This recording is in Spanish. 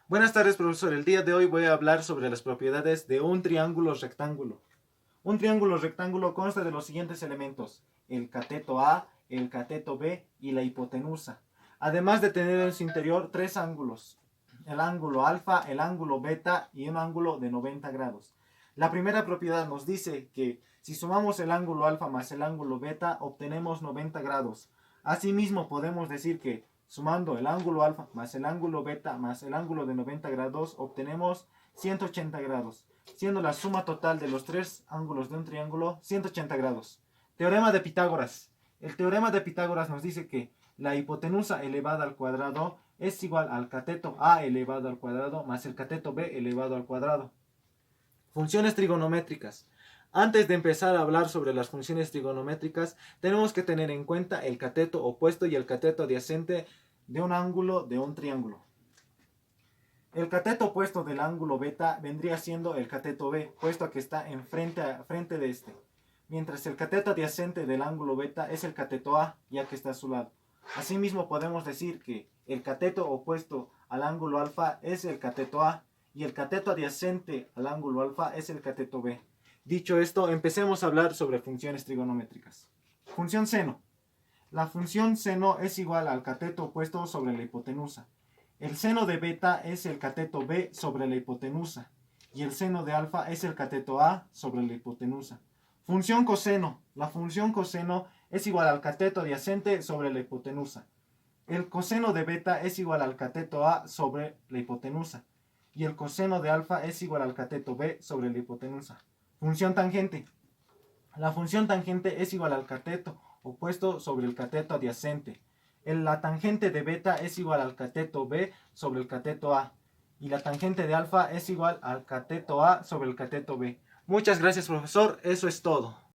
Buenas tardes, profesor. El día de hoy voy a hablar sobre las propiedades de un triángulo rectángulo. Un triángulo rectángulo consta de los siguientes elementos: el cateto A, el cateto B y la hipotenusa. Además de tener en su interior tres ángulos: el ángulo alfa, el ángulo beta y un ángulo de 90 grados. La primera propiedad nos dice que si sumamos el ángulo alfa más el ángulo beta, obtenemos 90 grados. Asimismo, podemos decir que sumando el ángulo alfa más el ángulo beta más el ángulo de 90 grados, obtenemos 180 grados, siendo la suma total de los tres ángulos de un triángulo 180 grados. Teorema de Pitágoras. El teorema de Pitágoras nos dice que la hipotenusa elevada al cuadrado es igual al cateto A elevado al cuadrado más el cateto B elevado al cuadrado. Funciones trigonométricas. Antes de empezar a hablar sobre las funciones trigonométricas, tenemos que tener en cuenta el cateto opuesto y el cateto adyacente de un ángulo de un triángulo. El cateto opuesto del ángulo beta vendría siendo el cateto B, puesto que está frente de este. Mientras el cateto adyacente del ángulo beta es el cateto A, ya que está a su lado. Asimismo podemos decir que el cateto opuesto al ángulo alfa es el cateto A y el cateto adyacente al ángulo alfa es el cateto B. Dicho esto, empecemos a hablar sobre funciones trigonométricas. Función seno. La función seno es igual al cateto opuesto sobre la hipotenusa. El seno de beta es el cateto B sobre la hipotenusa y el seno de alfa es el cateto A sobre la hipotenusa. Función coseno. La función coseno es igual al cateto adyacente sobre la hipotenusa. El coseno de beta es igual al cateto A sobre la hipotenusa y el coseno de alfa es igual al cateto B sobre la hipotenusa. Función tangente. La función tangente es igual al cateto opuesto sobre el cateto adyacente. La tangente de beta es igual al cateto B sobre el cateto A. Y la tangente de alfa es igual al cateto A sobre el cateto B. Muchas gracias, profesor. Eso es todo.